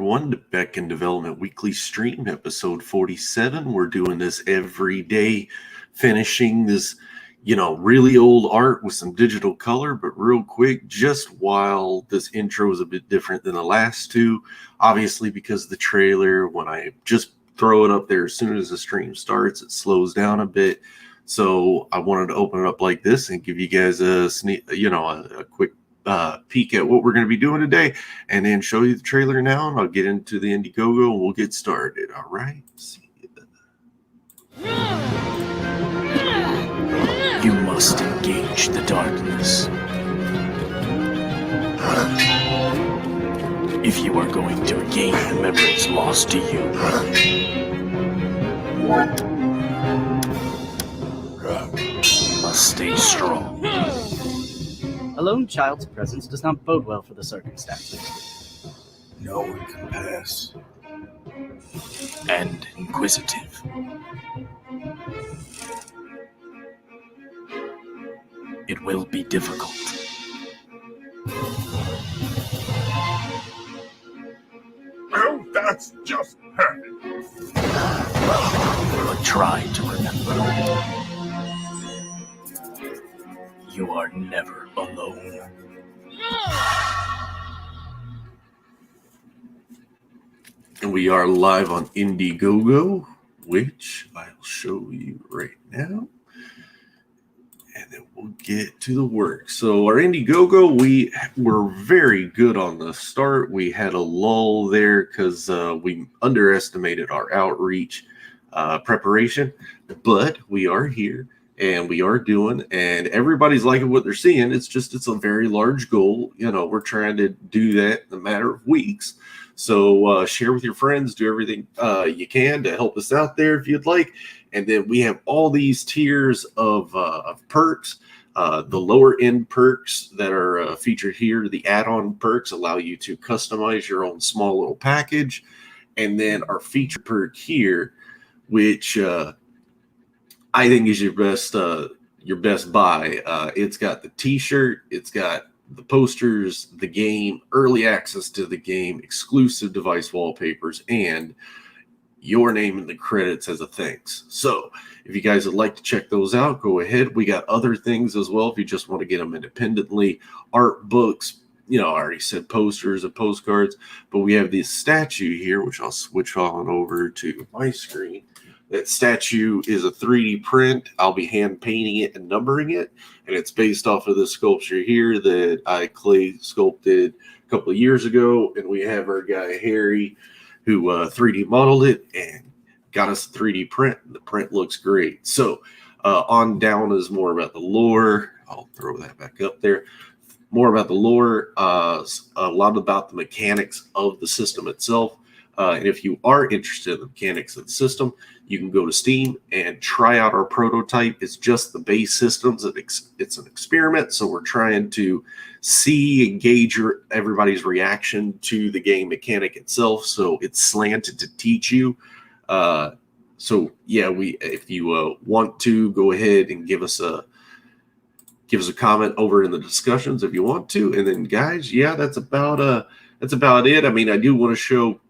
everyone, to Beckon Development Weekly Stream, episode 47. We're doing this every day, finishing this, really old art with some digital color, but real quick, just while this intro is a bit different than the last two, obviously because the trailer, when I just throw it up there as soon as the stream starts, it slows down a bit. So I wanted to open it up like this and give you guys a quick peek at what we're going to be doing today, and then show you the trailer now, and I'll get into the IndieGOGO and we'll get started. All right. See you. You must engage the darkness. If you are going to regain the memories lost to you. You must stay strong. A lone child's presence does not bode well for the circumstances. No one can pass. And inquisitive. It will be difficult. Well, that's just perfect. But try to remember. You are never alone. And we are live on IndieGOGO, which I'll show you right now. And then we'll get to the work. So our IndieGOGO, we were very good on the start. We had a lull there because we underestimated our outreach preparation. But we are here. And we are doing, and everybody's liking what they're seeing. It's a very large goal. We're trying to do that in a matter of weeks. So share with your friends, do everything you can to help us out there if you'd like. And then we have all these tiers of perks. The lower end perks that are featured here, the add-on perks, allow you to customize your own small little package. And then our feature perk here, which I think is your best buy. It's got the t-shirt, it's got the posters, the game, early access to the game, exclusive device wallpapers, and your name in the credits as a thanks. So if you guys would like to check those out, go ahead. We got other things as well if you just want to get them independently. Art books, I already said posters and postcards, but we have this statue here, which I'll switch on over to my screen. That statue is a 3D print. I'll be hand painting it and numbering it. And it's based off of the sculpture here that I clay sculpted a couple of years ago. And we have our guy, Harry, who 3D modeled it and got us a 3D print. The print looks great. So on down is more about the lore. I'll throw that back up there. More about the lore, a lot about the mechanics of the system itself. And if you are interested in the mechanics of the system, you can go to Steam and try out our prototype. It's just the base systems. It's an experiment, so we're trying to gauge everybody's reaction to the game mechanic itself. So it's slanted to teach you. If you want to, go ahead and give us a comment over in the discussions if you want to. And then, guys, that's about it. I mean, I do want to show.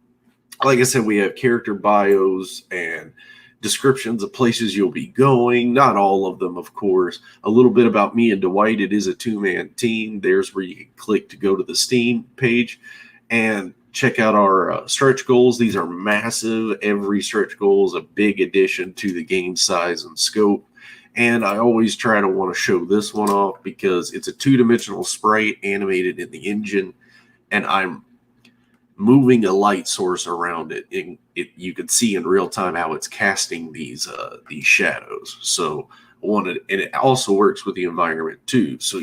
Like I said, we have character bios and descriptions of places you'll be going. Not all of them, of course. A little bit about me and Dwight. It is a two-man team. There's where you can click to go to the Steam page and check out our stretch goals. These are massive. Every stretch goal is a big addition to the game size and scope. And I always try to want to show this one off because it's a two-dimensional sprite animated in the engine, and I'm moving a light source around it. You can see in real time how it's casting these shadows. So and it also works with the environment too. So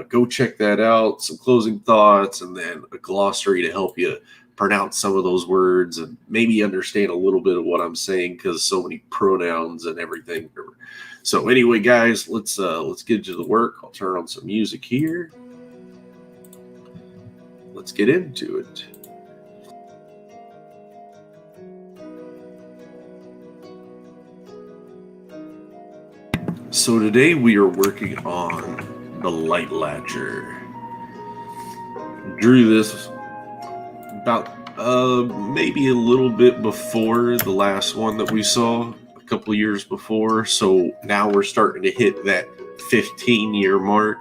go check that out. Some closing thoughts, and then a glossary to help you pronounce some of those words and maybe understand a little bit of what I'm saying because so many pronouns and everything. So anyway, guys, let's get to the work. I'll turn on some music here. Let's get into it. So today we are working on the Light Latcher. Drew this about Maybe a little bit before the last one that we saw a couple years before. So now we're starting to hit that 15-year mark.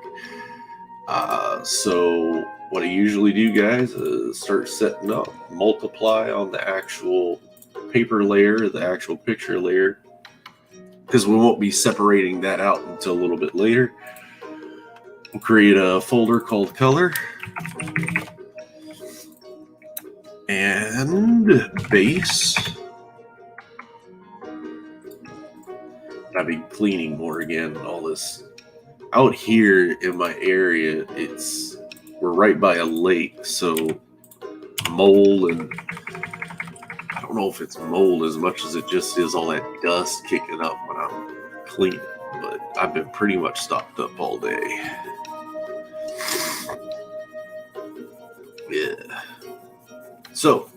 So what I usually do, guys, is start setting up, multiply on the actual paper layer, the actual picture layer, because we won't be separating that out until a little bit later. We'll create a folder called color and base. I've been cleaning more again. All this out here in my area, we're right by a lake, so mold, and I don't know if it's mold as much as it just is all that dust kicking up when I'm cleaning. But I've been pretty much stocked up all day. Yeah. So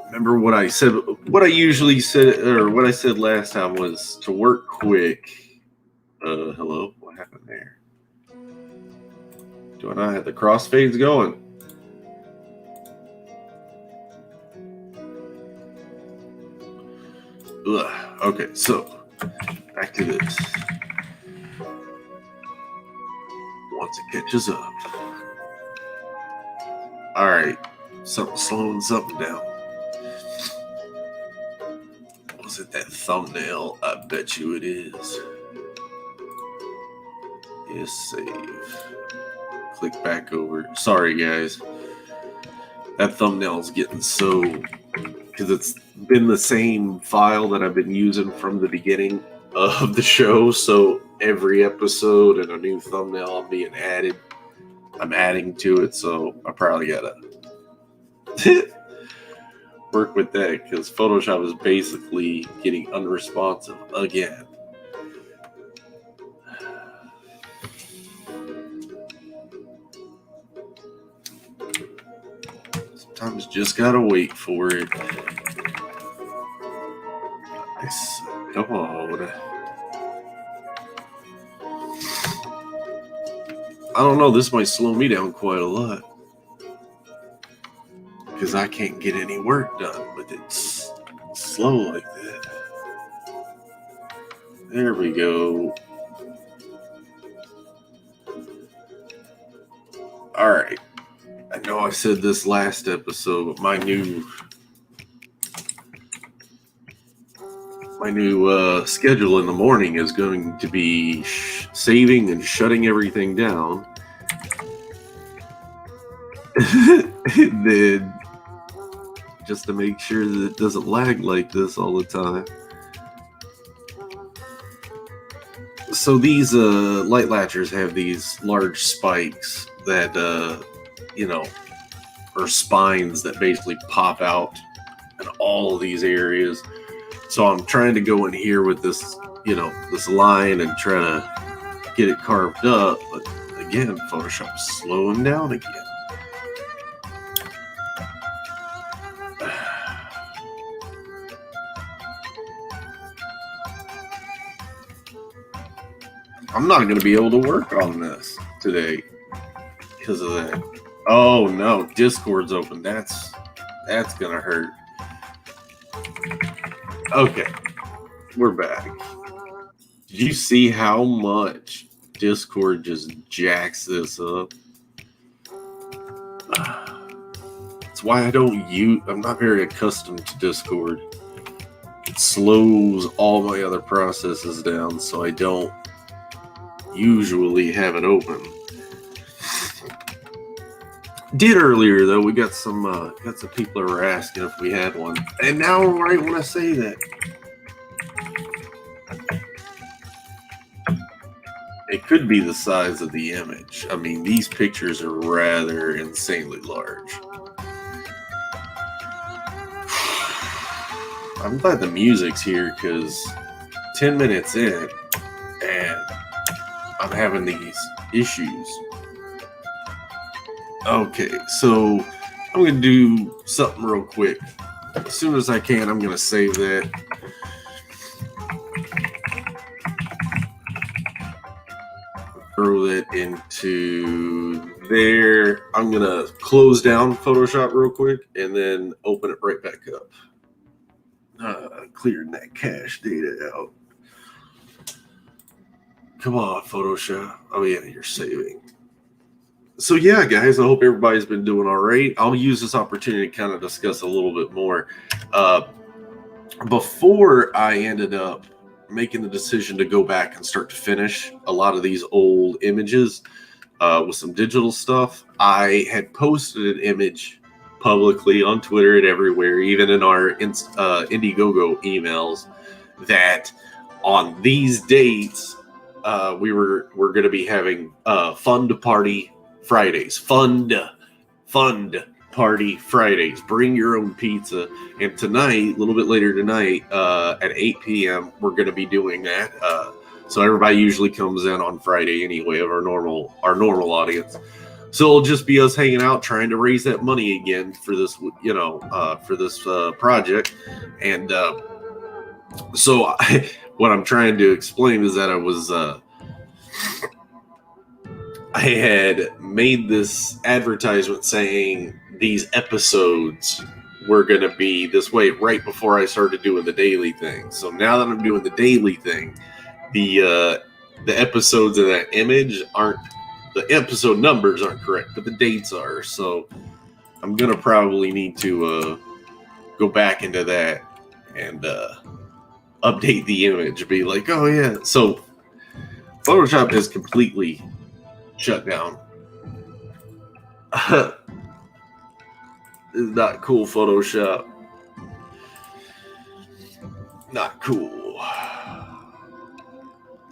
remember what I said, what I usually said, or what I said last time was to work quick. Hello? What happened there? Do I not have the crossfades going? Ugh. Okay, so back to this. Once it catches up. Alright, something slowing something down. Was it that thumbnail? I bet you it is. Yes, save. Click back over. Sorry, guys. That thumbnail's getting so... because it's been the same file that I've been using from the beginning of the show, so every episode and a new thumbnail being added, I'm adding to it, so I probably gotta work with that, because Photoshop is basically getting unresponsive again. Sometimes just gotta wait for it. Nice. Come on. I don't know, this might slow me down quite a lot, because I can't get any work done with it slow like that. There we go. Alright. I know I said this last episode, but my new schedule in the morning is going to be saving and shutting everything down. And then just to make sure that it doesn't lag like this all the time. So these light latchers have these large spikes that or spines that basically pop out in all of these areas. So I'm trying to go in here with this, this line and try to get it carved up. But again, Photoshop's slowing down again. I'm not going to be able to work on this today because of that. Oh no, Discord's open. That's going to hurt. Okay, we're back. Did you see how much Discord just jacks this up? That's why I'm not very accustomed to Discord. It slows all my other processes down, so I don't usually have it open. Did earlier though. We got some people who were asking if we had one, and now right when I say that, it could be the size of the image. I mean, these pictures are rather insanely large. I'm glad the music's here, because 10 minutes in and I'm having these issues. Okay, so I'm going to do something real quick. As soon as I can, I'm going to save that. throw that into there. I'm going to close down Photoshop real quick and then open it right back up. Clearing that cache data out. Come on, Photoshop. Oh, yeah, you're saving. So, yeah, guys, I hope everybody's been doing all right. I'll use this opportunity to kind of discuss a little bit more. Before I ended up making the decision to go back and start to finish a lot of these old images with some digital stuff, I had posted an image publicly on Twitter and everywhere, even in our IndieGOGO emails, that on these dates we're going to be having Fund Party Fridays. Fund Party Fridays. Bring your own pizza. And tonight, a little bit later tonight, at 8 p.m., we're going to be doing that. So everybody usually comes in on Friday anyway of our normal audience. So it'll just be us hanging out, trying to raise that money again for this, project. And so what I'm trying to explain is that I had made this advertisement saying these episodes were going to be this way right before I started doing the daily thing. So now that I'm doing the daily thing, the episodes of that image the episode numbers aren't correct, but the dates are. So I'm going to probably need to go back into that and update the image. Be like, oh yeah. So Photoshop is completely shut down. It's not cool, Photoshop. Not cool.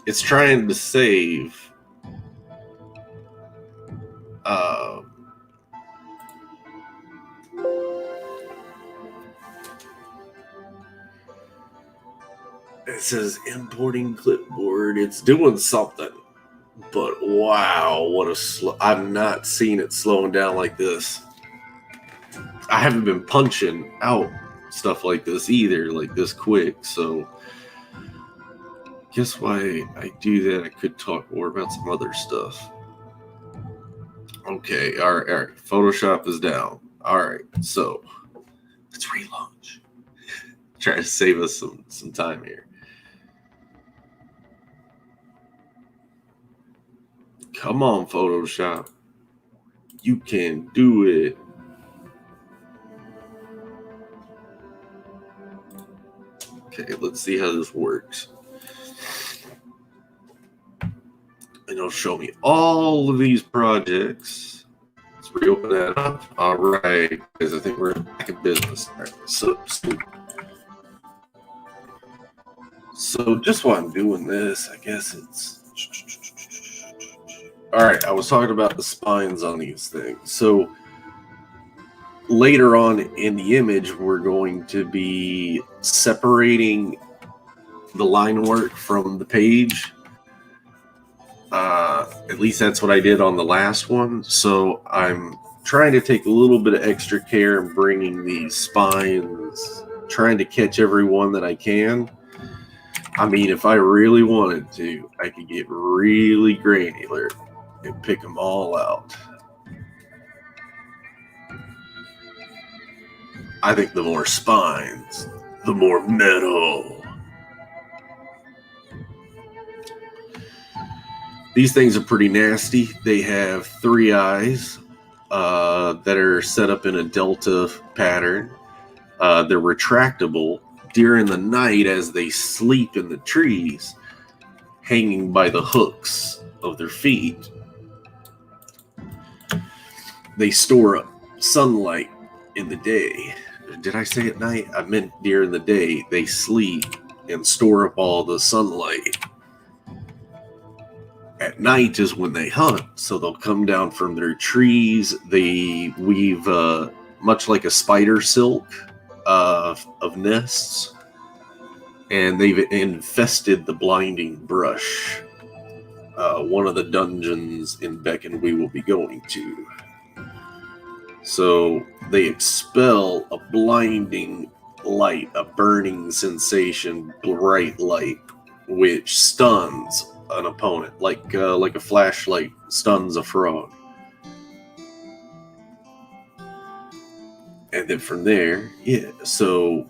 It's trying to save. It says importing clipboard. It's doing something. But wow, what a slow. I've not seen it slowing down like this. I haven't been punching out stuff like this either, like this quick. So, guess why I do that? I could talk more about some other stuff. Okay, all right. Photoshop is down. All right, so let's relaunch. Try to save us some time here. Come on, Photoshop. You can do it. Okay, let's see how this works. And it'll show me all of these projects. Let's reopen that up. All right, because I think we're back in business. All right, so just while I'm doing this, I guess it's... All right, I was talking about the spines on these things. So later on in the image, we're going to be separating the line work from the page. At least that's what I did on the last one. So I'm trying to take a little bit of extra care in bringing these spines, trying to catch every one that I can. I mean, if I really wanted to, I could get really granular and pick them all out. I think the more spines, the more metal. These things are pretty nasty. They have 3 eyes that are set up in a delta pattern. They're retractable during the night as they sleep in the trees, hanging by the hooks of their feet. They store up sunlight in the day. Did I say at night? I meant during the day. They sleep and store up all the sunlight. At night is when they hunt, so they'll come down from their trees. They weave much like a spider silk of nests, and they've infested the blinding brush. One of the dungeons in Beckon we will be going to. So they expel a blinding light, a burning sensation, bright light, which stuns an opponent, like a flashlight stuns a frog. And then from there, yeah, so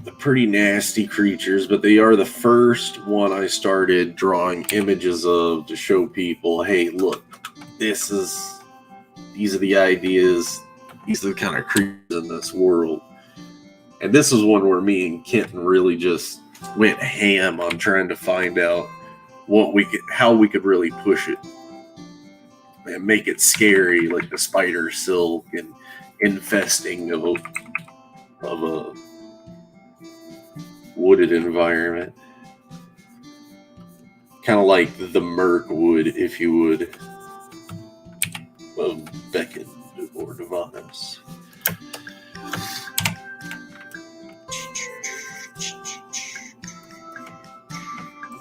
they're pretty nasty creatures, but they are the first one I started drawing images of to show people, hey, look, these are the ideas, these are the kind of creatures in this world. And this is one where me and Kenton really just went ham on trying to find out how we could really push it and make it scary, like the spider silk and infesting of a wooded environment, kind of like the murk wood, if you would, of Beckoned or Devonis.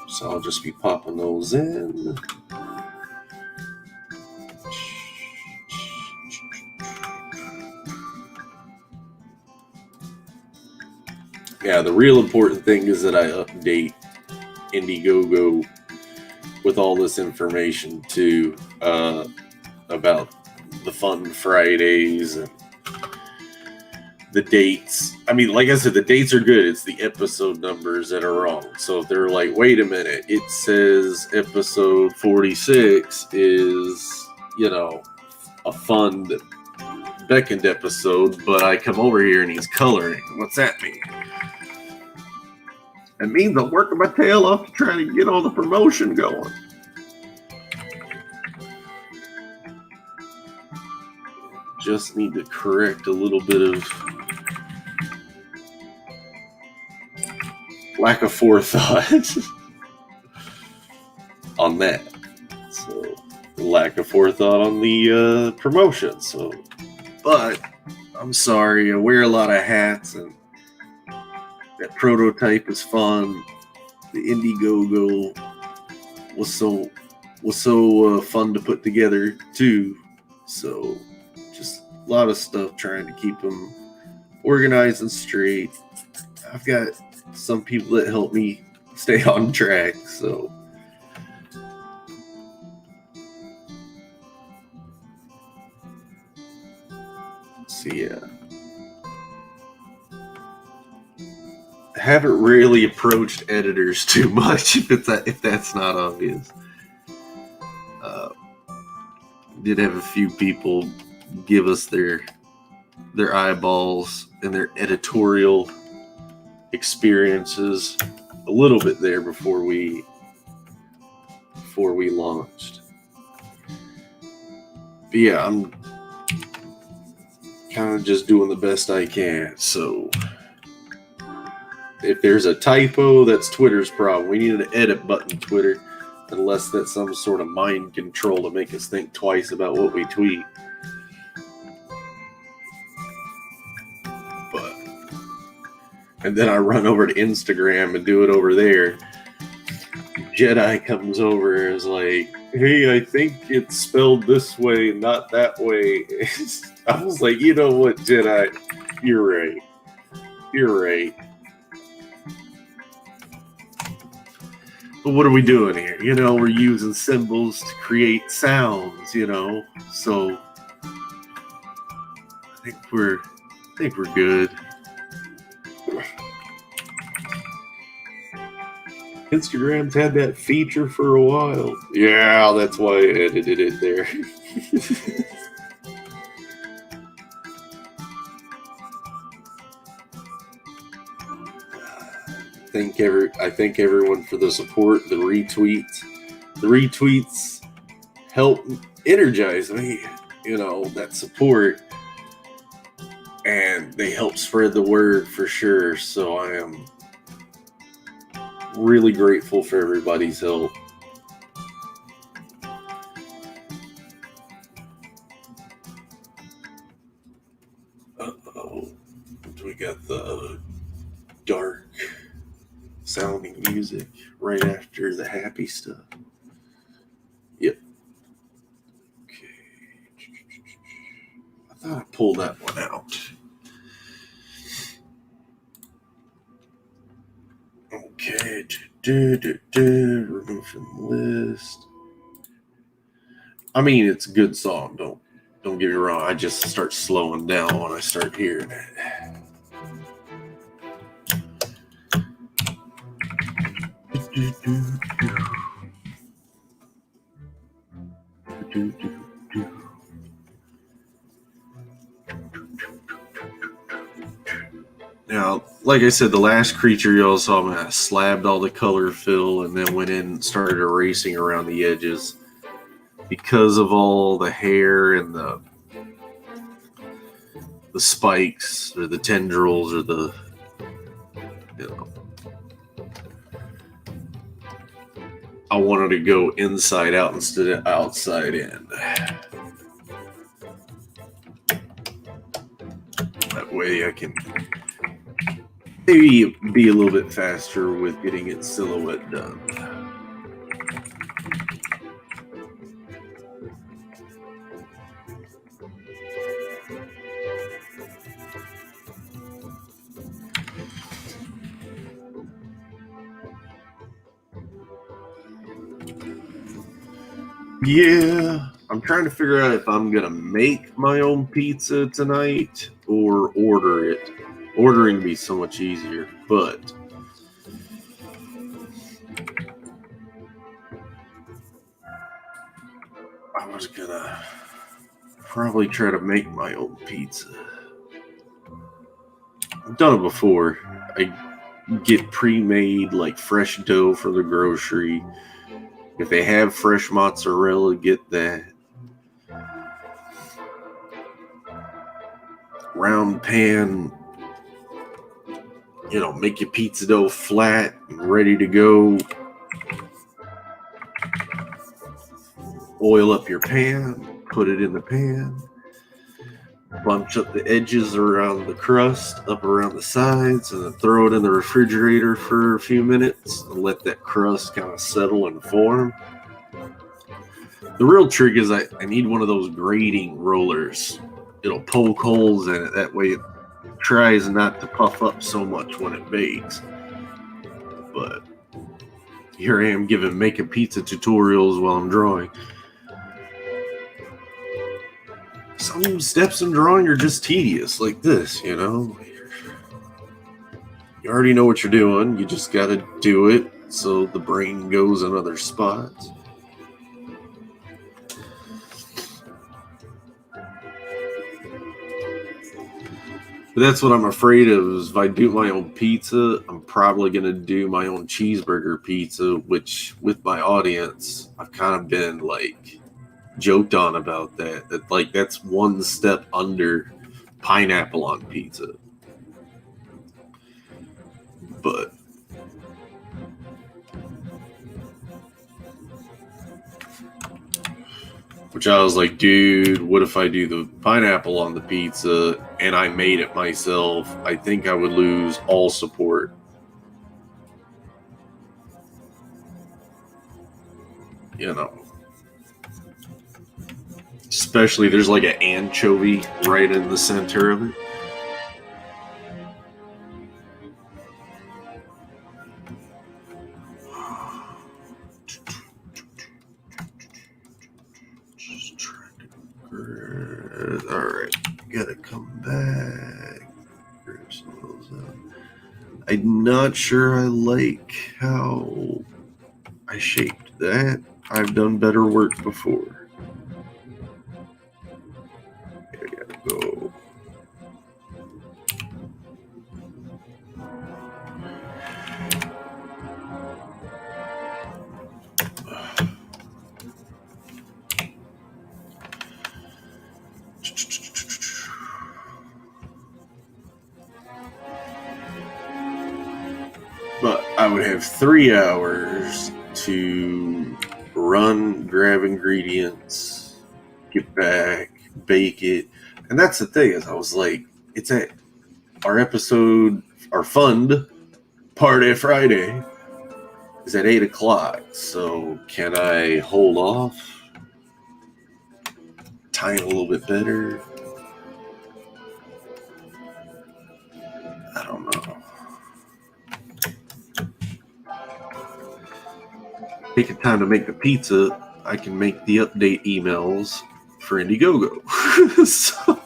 So I'll just be popping those in. Yeah, the real important thing is that I update IndieGOGO with all this information too, about the fun Fridays and the dates. I mean, like I said, the dates are good. It's the episode numbers that are wrong. So if they're like, wait a minute, it says episode 46 is, a fun Beckoned episode, but I come over here and he's coloring. What's that mean? It means I'm working my tail off to try to get all the promotion going. Just need to correct a little bit of lack of forethought on that. So, lack of forethought on the promotion. So, but I'm sorry, I wear a lot of hats, and that prototype is fun. The IndieGOGO was so fun to put together too. So, just a lot of stuff trying to keep them organized and straight. I've got some people that help me stay on track, so yeah. I haven't really approached editors too much, if that's not obvious. Did have a few people give us their eyeballs and their editorial experiences a little bit there before we launched. But yeah, I'm kind of just doing the best I can. So if there's a typo, that's Twitter's problem. We need an edit button, Twitter, unless that's some sort of mind control to make us think twice about what we tweet. And then I run over to Instagram and do it over there. Jedi comes over and is like, hey, I think it's spelled this way, not that way. I was like, you know what, Jedi? You're right. You're right. But what are we doing here? We're using symbols to create sounds, So I think we're good. Instagram's had that feature for a while. Yeah, that's why I edited it there. I thank everyone for the support, the retweets. The retweets help energize me, that support. And they help spread the word for sure. So I am really grateful for everybody's help. Uh-oh. We got the dark sounding music right after the happy stuff. Yep. Okay. I thought I pulled that one out. Okay. Remove from the list. I mean, it's a good song. Don't get me wrong. I just start slowing down when I start hearing it. Now, like I said, the last creature y'all saw me, I slabbed all the color fill and then went in and started erasing around the edges because of all the hair and the spikes or the tendrils or the, you know. I wanted to go inside out instead of outside in. That way I can maybe be a little bit faster with getting its silhouette done. Yeah, I'm trying to figure out if I'm going to make my own pizza tonight or order it. Ordering would be so much easier, but I was going to probably try to make my own pizza. I've done it before. I get pre-made, like, fresh dough from the grocery. If they have fresh mozzarella, get that. Round pan, make your pizza dough flat and ready to go. Oil up your pan, put it in the pan. Bunch up the edges around the crust, up around the sides, and then throw it in the refrigerator for a few minutes and let that crust kind of settle and form. The real trick is I need one of those grating rollers. It'll poke holes in it. That way it tries not to puff up so much when it bakes. But here I am making pizza tutorials while I'm drawing. Some steps in drawing are just tedious, like this, You already know what you're doing. You just got to do it so the brain goes in other spots. But that's what I'm afraid of, is if I do my own pizza, I'm probably going to do my own cheeseburger pizza, which with my audience, I've kind of been joked on about that. That's one step under pineapple on pizza. But which I was like, dude, what if I do the pineapple on the pizza and I made it myself? I think I would lose all support. Especially there's an anchovy right in the center of it. Just trying to alright, gotta come back. Grab some of those out. I'm not sure I like how I shaped that. I've done better work before. I gotta go. But I would have 3 hours to run, grab ingredients, get back, bake it. And that's the thing, is I was like, it's at our episode, our fund party Friday is at 8 o'clock. So can I hold off? Time a little bit better? I don't know. taking time to make the pizza, I can make the update emails for IndieGOGO. So,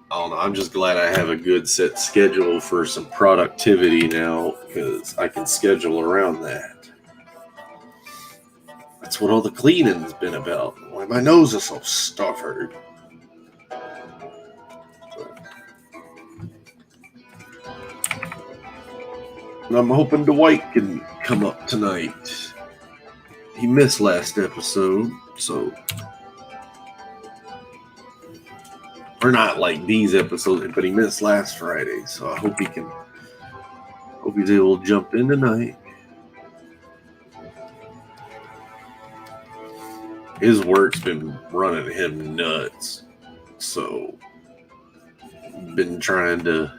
I don't know. I'm just glad I have a good set schedule for some productivity now, because I can schedule around that. That's what all the cleaning's been about. Why my nose is so stuffed. I'm hoping Dwight can come up tonight. He missed last episode, so... Or not like these episodes, but he missed last Friday, so I hope he's able to jump in tonight. His work's been running him nuts, so been trying to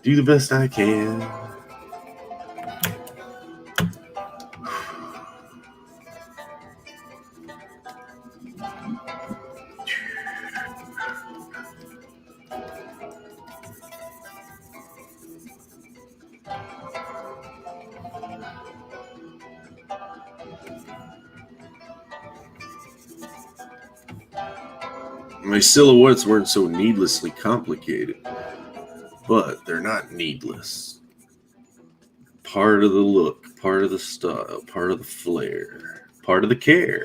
do the best I can. My silhouettes weren't so needlessly complicated, but they're not needless. Part of the look, part of the style, part of the flair, part of the care.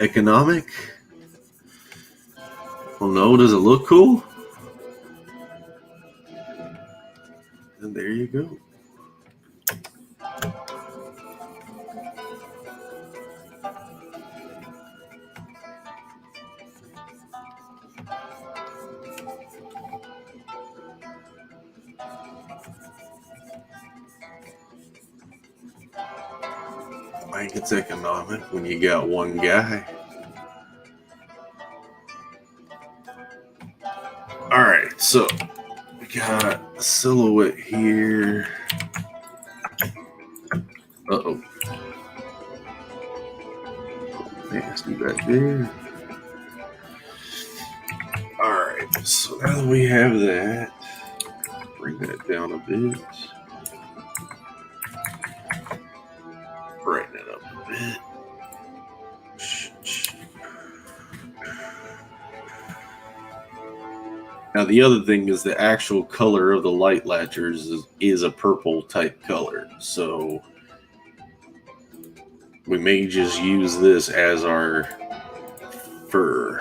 Economic? Well, no, does it look cool? And there you go. I think it's economic when you got one guy. Alright, so we got a silhouette here. Uh-oh. Nasty back there. Alright, so now that we have that, bring that down a bit. Brighten it up a bit. Now the other thing is the actual color of the light latchers is a purple type color. So we may just use this as our fur.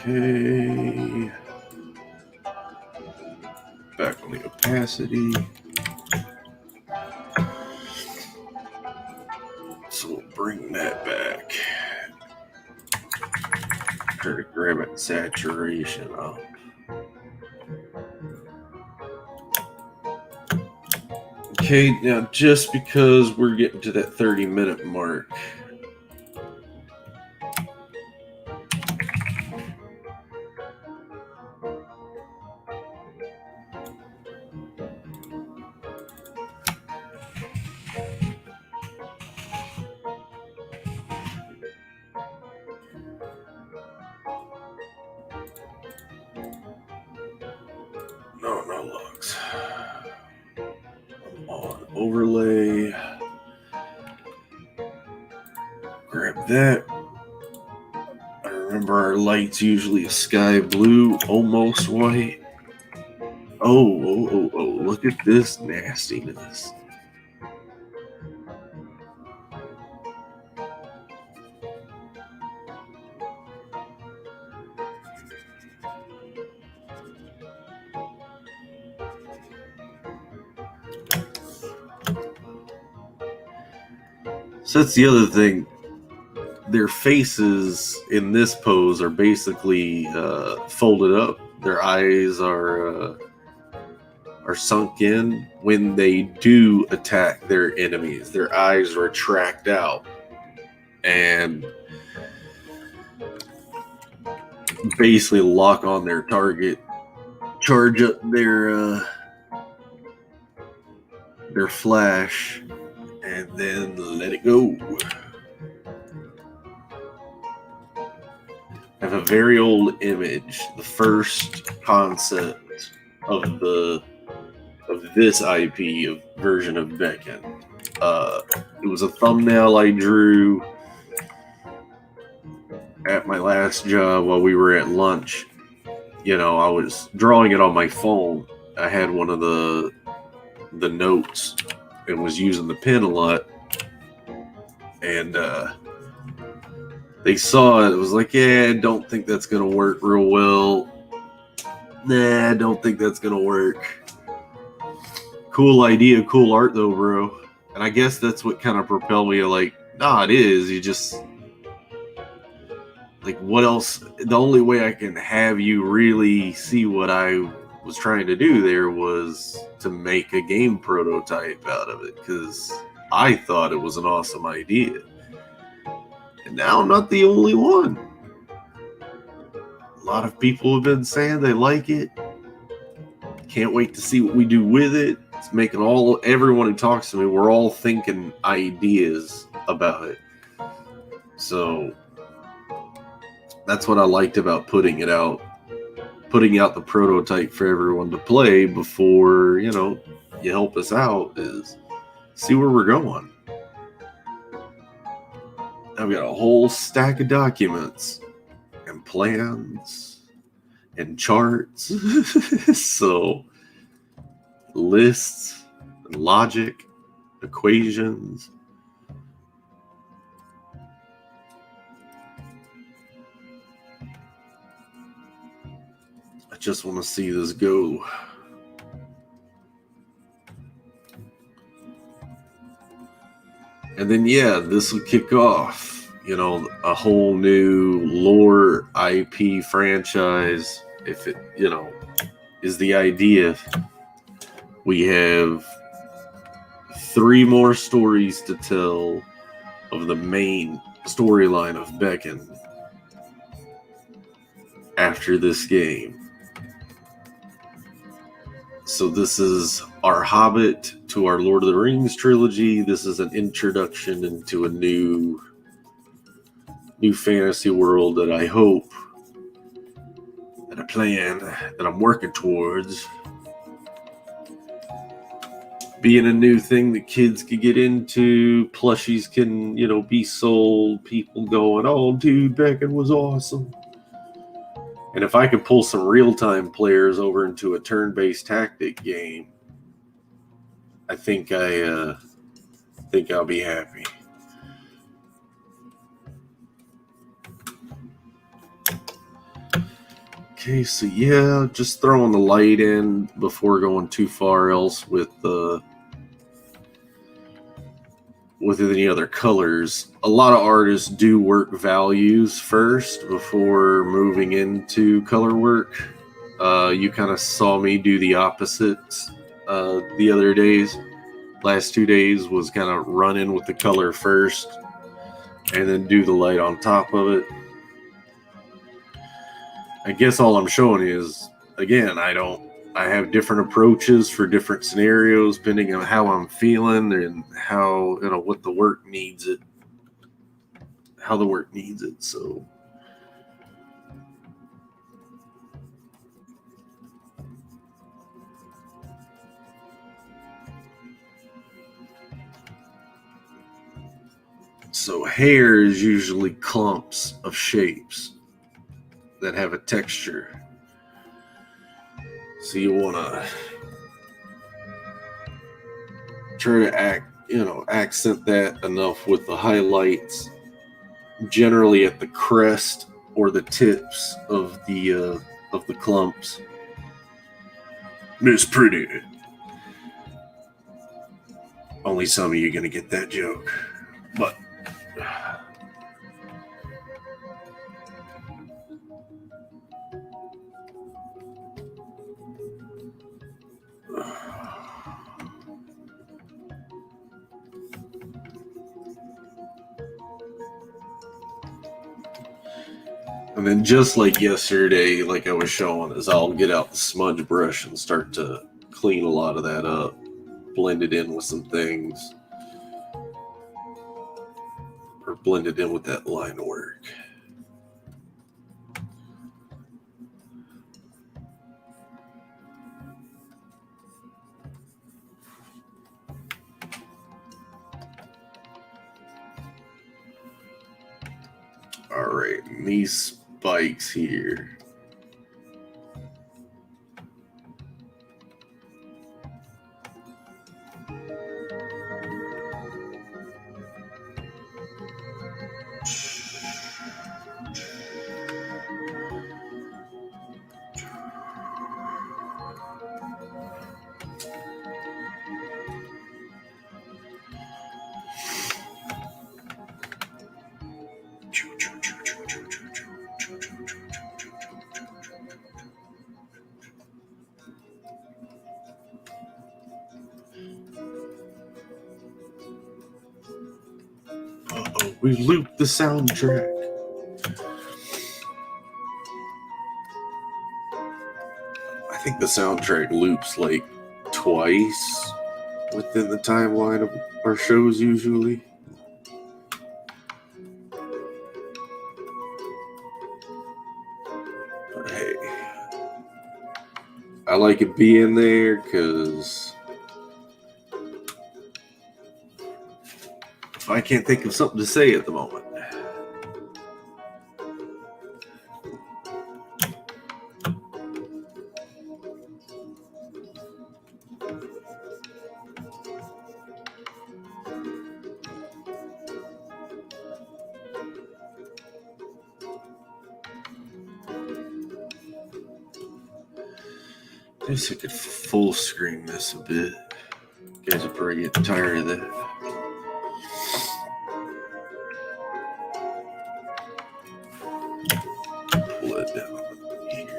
Okay. Back on the opacity. So we'll bring that back. Try to grab it saturation up. Okay, now just because we're getting to that 30-minute mark, no logs. On overlay. Grab that. I remember our light's usually a sky blue, almost white. Oh, look at this nastiness. So that's the other thing. Their faces in this pose are basically folded up. Their eyes are sunk in. When they do attack their enemies, their eyes retract out and basically lock on their target charge up their flash, and then let it go. I have a very old image, the first concept of this IP of version of Beckon. It was a thumbnail I drew at my last job while we were at lunch. You know, I was drawing it on my phone. I had one of the notes and was using the pen a lot. And they saw it. It was like, yeah, I don't think that's going to work real well. Nah, I don't think that's going to work. Cool idea, cool art though, bro. And I guess that's what kind of propelled me to like, nah, it is. You just, like, what else? The only way I can have you really see what I was trying to do there was to make a game prototype out of it, because I thought it was an awesome idea. And now I'm not the only one. A lot of people have been saying they like it. Can't wait to see what we do with it. It's making everyone who talks to me, we're all thinking ideas about it. So that's what I liked about putting out the prototype for everyone to play before, you know, you help us out, is see where we're going. I've got a whole stack of documents and plans and charts. So lists, logic, equations. I just want to see this go. And then, yeah, this will kick off, you know, a whole new lore IP franchise. If it, you know, is the idea. We have 3 more stories to tell of the main storyline of Beckon after this game. So this is our Hobbit to our Lord of the Rings trilogy. This is an introduction into a new fantasy world that I hope, that I plan, that I'm working towards being a new thing that kids could get into. Plushies can, you know, be sold. People going, oh, dude, Beckon was awesome. And if I could pull some real-time players over into a turn-based tactic game, I think I'll be happy. Okay, so yeah, just throwing the light in before going too far else with any other colors. A lot of artists do work values first before moving into color work. You kind of saw me do the opposite the other days. Last 2 days was kind of running with the color first and then do the light on top of it. I guess all I'm showing is, again, I have different approaches for different scenarios depending on how I'm feeling and how, you know, what the work needs it. How the work needs it. So hair is usually clumps of shapes that have a texture. So you want to try to accent that enough with the highlights, generally at the crest or the tips of the clumps. It's pretty. Only some of you are gonna get that joke, but And then just like yesterday, like I was showing, is I'll get out the smudge brush and start to clean a lot of that up, blend it in with some things, or blend it in with that line work. All right, and these spikes here. Uh-oh, we looped the soundtrack. I think the soundtrack loops like twice within the timeline of our shows usually. But hey, I like it being there because I can't think of something to say at the moment. I guess I could full screen this a bit. You guys are probably getting tired of that. Pull it down here.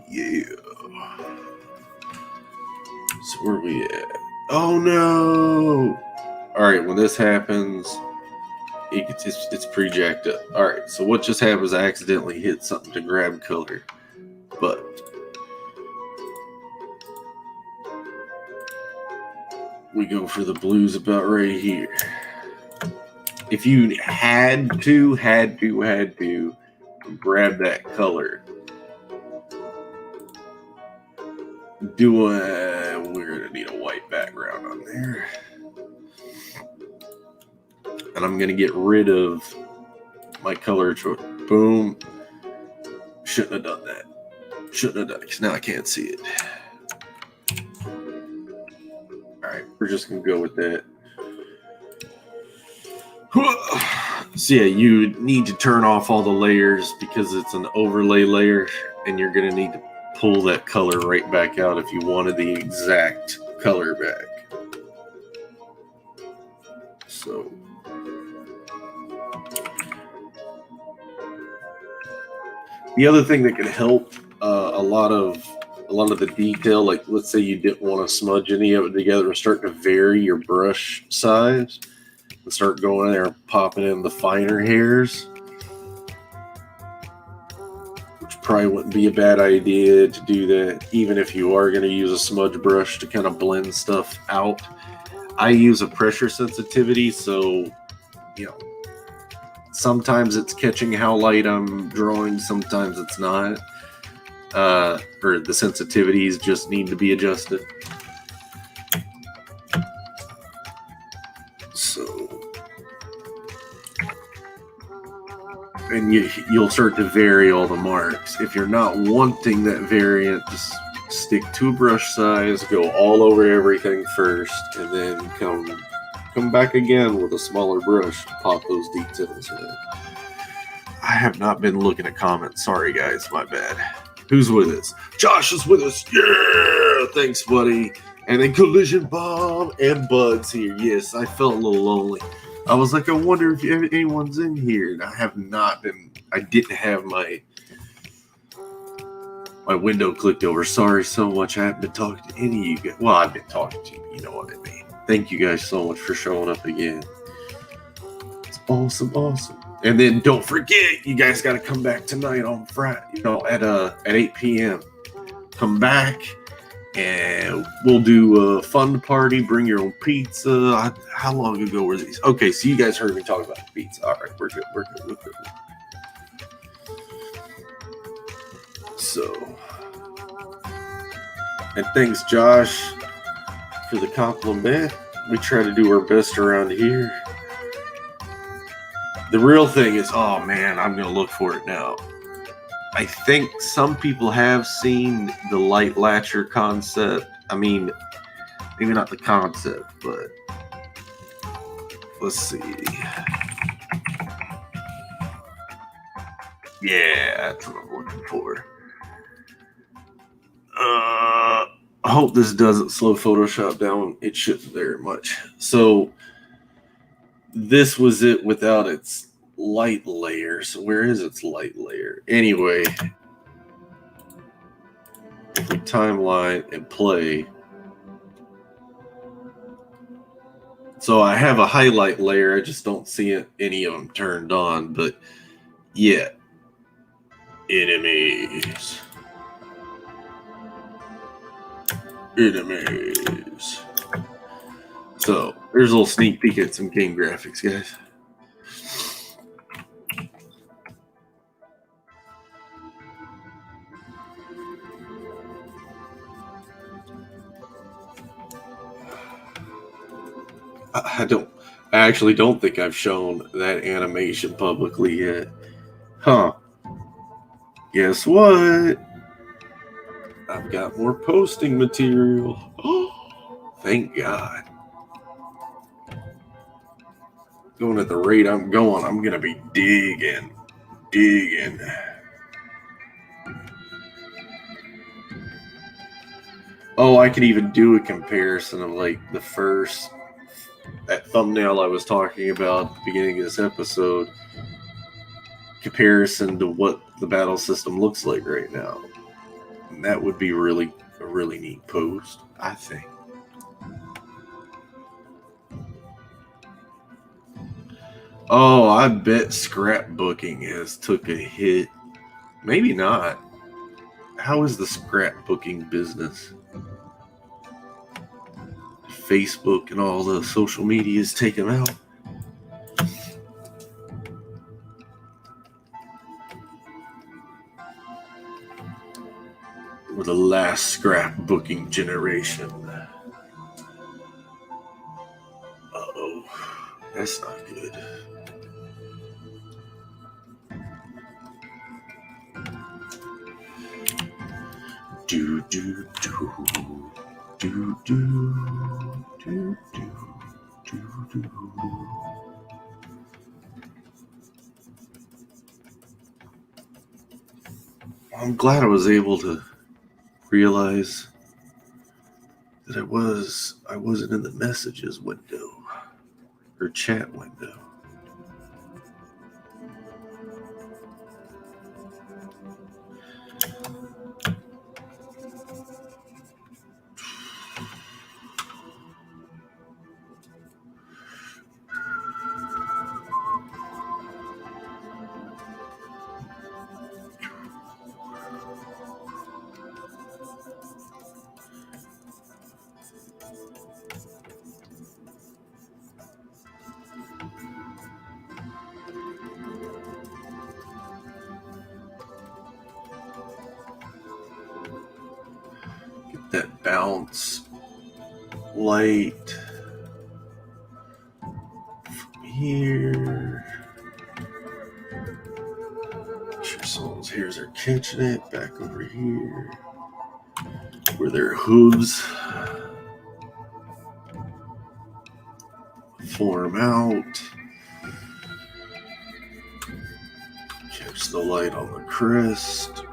Yeah. So where are we at? Oh no! Alright, when this happens, it's pre-jacked up. Alright, so what just happened is I accidentally hit something to grab color. But we go for the blues about right here. If you had to grab that color, we're gonna need a white background on there, and I'm gonna get rid of my color choice. Boom. Shouldn't have done that. Because now I can't see it. Alright, we're just gonna go with that. So yeah, you need to turn off all the layers because it's an overlay layer, and you're gonna need to pull that color right back out if you wanted the exact color back. So the other thing that can help a lot of the detail, like let's say you didn't want to smudge any of it together, and start to vary your brush size and start going in there and popping in the finer hairs, which probably wouldn't be a bad idea to do that, even if you are going to use a smudge brush to kind of blend stuff out. I use a pressure sensitivity, so sometimes it's catching how light I'm drawing, sometimes it's not. Or the sensitivities just need to be adjusted. So, and you'll start to vary all the marks. If you're not wanting that variant, just stick to a brush size, go all over everything first, and then come back again with a smaller brush to pop those details in. I have not been looking at comments. Sorry guys, my bad. Who's with us? Josh is with us. Yeah, thanks, buddy. And then Collision Bomb and Bud's here. Yes, I felt a little lonely. I was like, I wonder if anyone's in here. And I have not been. I didn't have my window clicked over. Sorry so much. I haven't been talking to any of you guys. Well, I've been talking to you. You know what I mean. Thank you guys so much for showing up again. It's awesome. And then don't forget, you guys got to come back tonight on Friday, at 8 p.m. Come back, and we'll do a fun party. Bring your own pizza. How long ago were these? Okay, so you guys heard me talk about the pizza. All right, we're good. So, and thanks, Josh, for the compliment. We try to do our best around here. The real thing is, oh man, I'm going to look for it now. I think some people have seen the light latcher concept. I mean, maybe not the concept, but let's see. Yeah, that's what I'm looking for. I hope this doesn't slow Photoshop down. It shouldn't very much. So this was it without its light layer. So where is its light layer? Anyway, if we timeline and play. So I have a highlight layer. I just don't see any of them turned on. But yeah. Enemies. So there's a little sneak peek at some game graphics, guys. I actually don't think I've shown that animation publicly yet. Huh. Guess what? I've got more posting material. Oh, thank God. Going at the rate I'm going, I'm going to be digging. Oh, I could even do a comparison of like that thumbnail I was talking about at the beginning of this episode. Comparison to what the battle system looks like right now. And that would be a really neat post, I think. Oh, I bet scrapbooking has took a hit. Maybe not. How is the scrapbooking business? Facebook and all the social medias take them out. We're the last scrapbooking generation. Uh-oh. That's not good. I'm glad I was able to realize that I wasn't in the messages window or chat window. That bounce light from here. Make sure someone's hairs are catching it. Back over here where their hooves form out. Catch the light on the crest.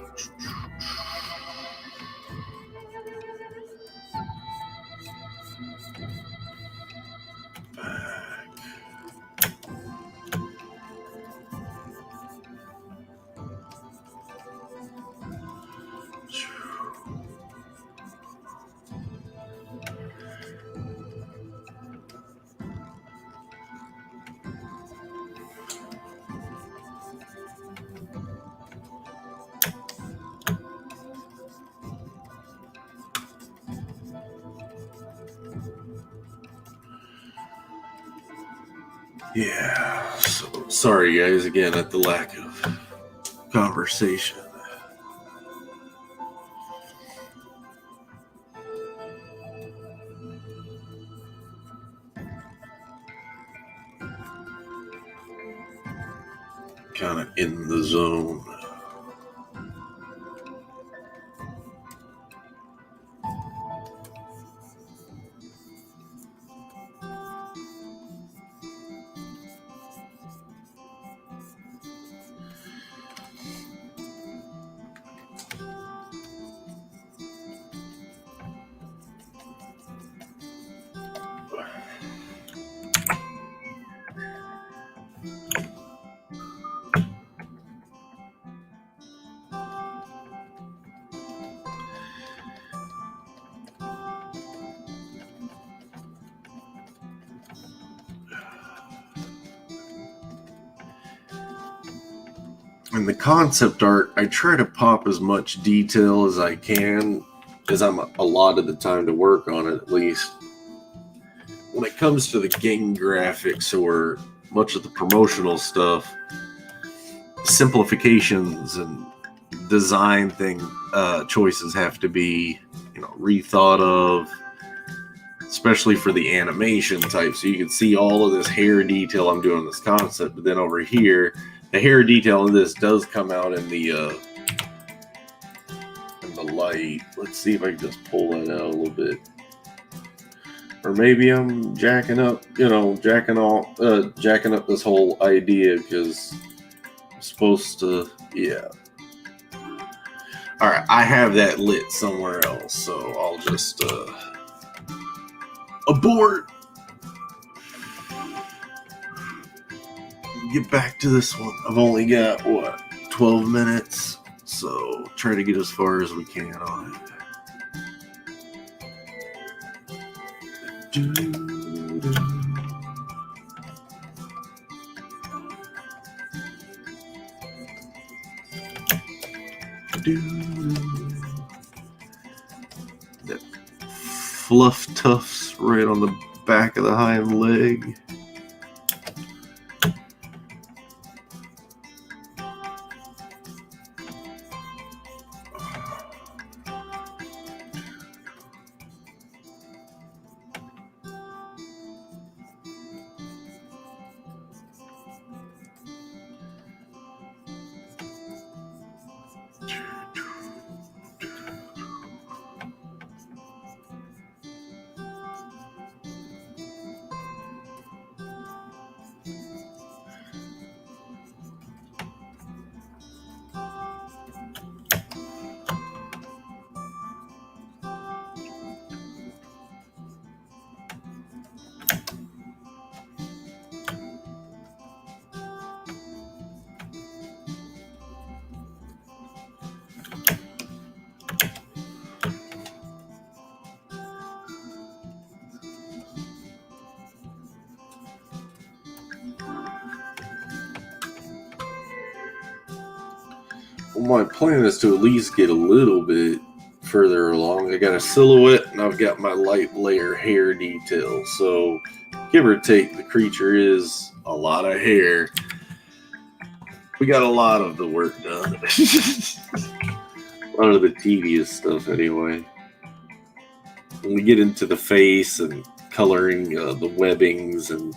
Yeah, so sorry guys again at the lack of conversation. Kind of in the zone. In the concept art, I try to pop as much detail as I can, as I'm allotted the time to work on it at least. When it comes to the game graphics or much of the promotional stuff, simplifications and design choices have to be, rethought of, especially for the animation type. So you can see all of this hair detail I'm doing in this concept, but then over here, the hair detail in this does come out in the light. Let's see if I can just pull that out a little bit. Or maybe I'm jacking up this whole idea because I'm supposed to, yeah. All right, I have that lit somewhere else, so I'll just abort. Get back to this one. I've only got 12 minutes, so try to get as far as we can on it. That fluff tufts right on the back of the hind leg. Well, my plan is to at least get a little bit further along. I got a silhouette and I've got my light layer hair detail. So give or take, the creature is a lot of hair. We got a lot of the work done. A lot of the tedious stuff anyway. When we get into the face and coloring the webbings and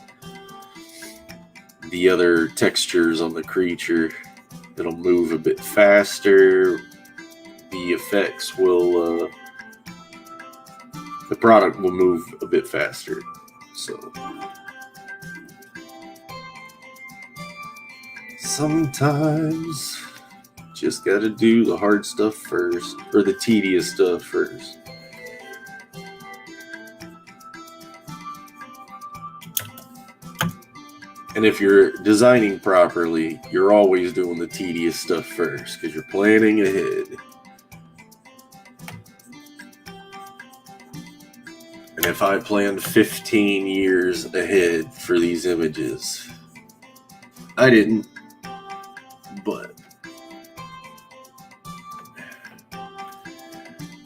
the other textures on the creature, it'll move a bit faster. The effects will, the product will move a bit faster. So sometimes just got to do the hard stuff first, or the tedious stuff first. And if you're designing properly, you're always doing the tedious stuff first because you're planning ahead. And if I planned 15 years ahead for these images, I didn't, but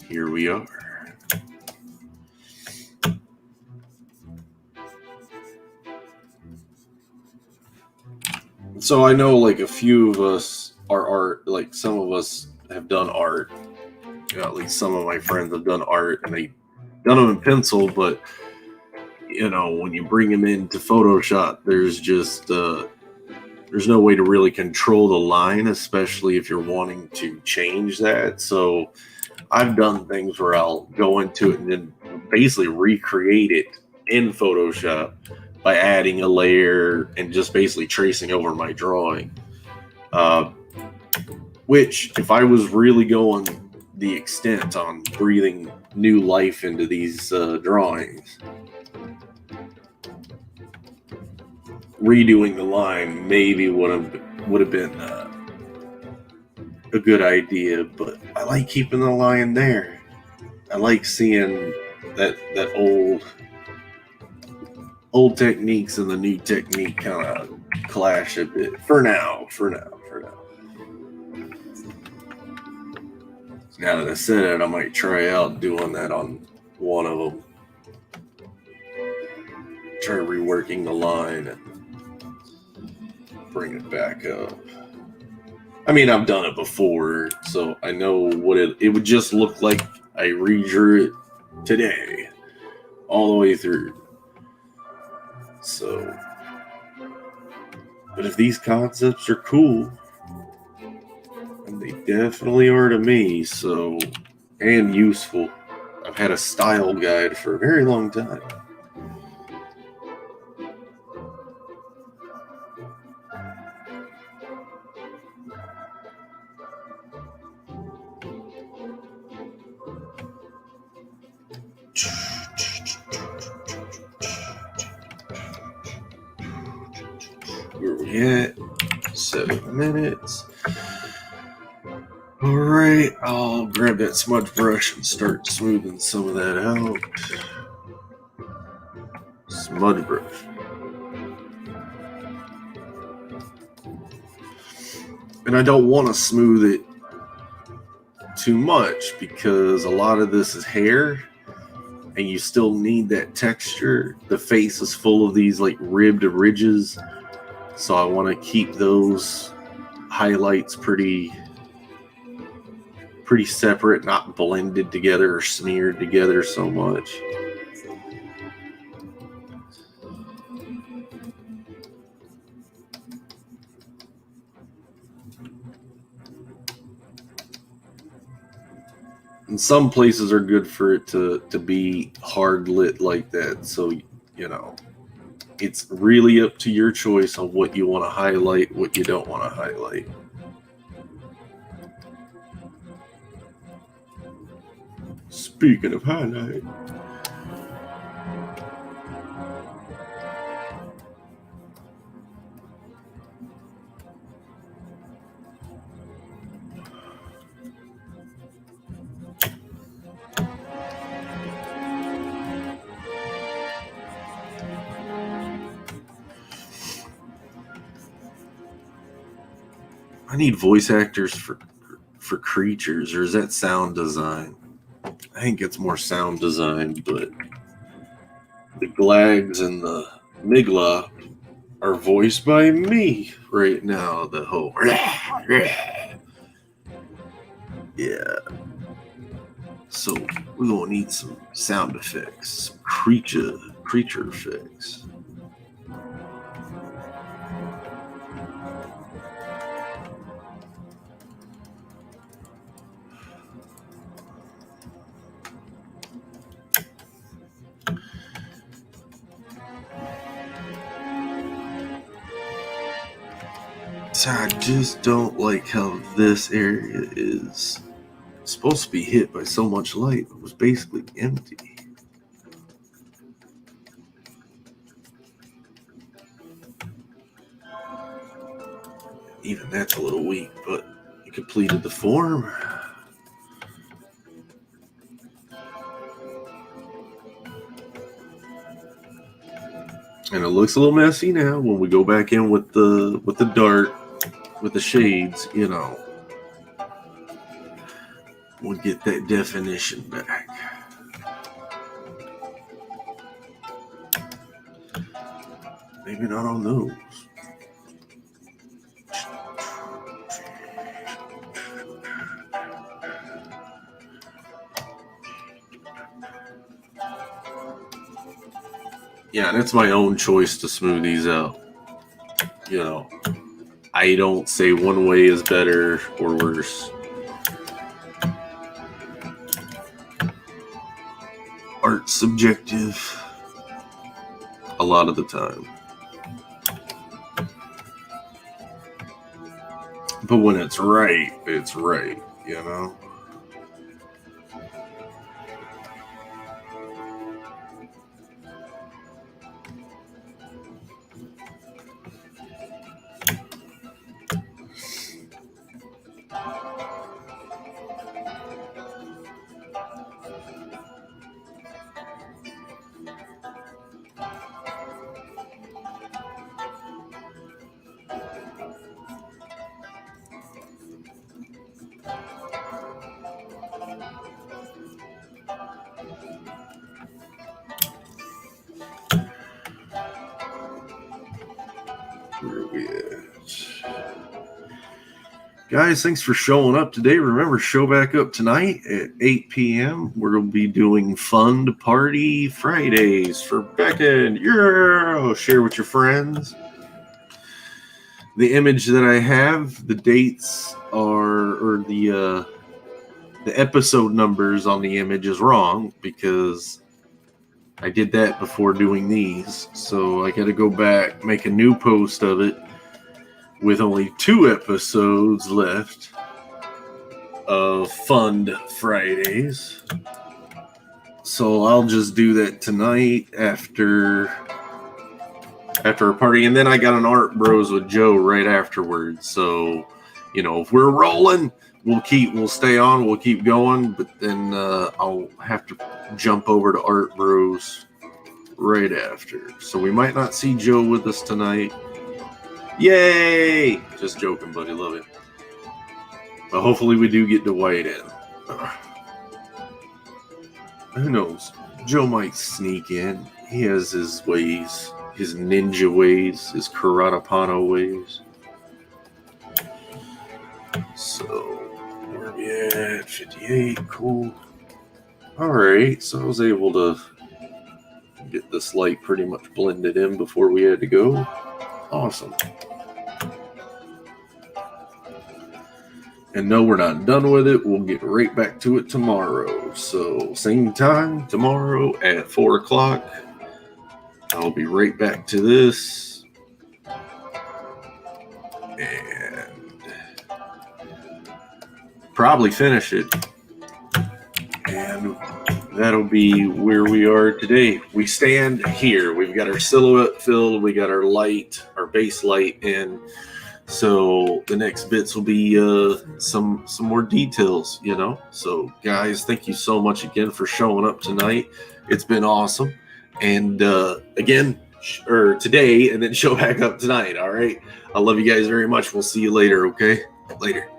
here we are. So I know like a few of us are art, like some of us have done art. At least some of my friends have done art, and they've done them in pencil, but when you bring them into Photoshop, there's just there's no way to really control the line, especially if you're wanting to change that. So I've done things where I'll go into it and then basically recreate it in Photoshop by adding a layer and just basically tracing over my drawing. Which, if I was really going the extent on breathing new life into these drawings, redoing the line maybe would have been a good idea, but I like keeping the line there. I like seeing that old techniques and the new technique kind of clash a bit. For now. Now that I said it, I might try out doing that on one of them. Try reworking the line and bring it back up. I mean, I've done it before, so I know what it would just look like. I redrew it today, all the way through. So, but if these concepts are cool, and they definitely are to me, so, and useful. I've had a style guide for a very long time. Where we at? 7 minutes. Alright, I'll grab that smudge brush and start smoothing some of that out. Smudge brush. And I don't want to smooth it too much because a lot of this is hair and you still need that texture. The face is full of these like ribbed ridges, so I want to keep those highlights pretty separate, not blended together or smeared together so much. And some places are good for it to be hard lit like that. So, it's really up to your choice on what you want to highlight, what you don't want to highlight. Speaking of highlight, I need voice actors for creatures, or is that sound design? I think it's more sound design, but the Glags and the Migla are voiced by me right now. The whole yeah. So we're gonna need some sound effects, some creature effects. So I just don't like how this area is supposed to be hit by so much light. It was basically empty. Even that's a little weak, but you completed the form. And it looks a little messy now when we go back in with the dark, with the shades, we'll get that definition back. Maybe not on those. Yeah, and it's my own choice to smooth these out. I don't say one way is better or worse. Art's subjective a lot of the time. But when it's right, Where are we at? Guys, thanks for showing up today. Remember, show back up tonight at 8 p.m. We're going to be doing Fund Party Fridays for Beckoned. Yeah! Share with your friends. The image that I have, the dates or the episode numbers on the image is wrong because I did that before doing these. So I got to go back, make a new post of it with only 2 episodes left of Fund Fridays. So I'll just do that tonight after a party. And then I got an Art Bros with Joe right afterwards. So, if we're rolling, we'll stay on, we'll keep going. But then I'll have to jump over to Art Bros right after. So we might not see Joe with us tonight. Yay! Just joking, buddy. Love it. But hopefully we do get Dwight in. Who knows? Joe might sneak in. He has his ways. His ninja ways. His Karatapano ways. So, where are we at? 58. Cool. Alright, so I was able to get this light pretty much blended in before we had to go. Awesome. And no, we're not done with it. We'll get right back to it tomorrow. So, same time tomorrow at 4 o'clock. I'll be right back to this. And probably finish it. And that'll be where we are today. We stand here. We've got our silhouette filled. We got our light, our base light in. So the next bits will be some more details, So guys, thank you so much again for showing up tonight. It's been awesome. And again, today, and then show back up tonight. All right. I love you guys very much. We'll see you later. Okay. Later.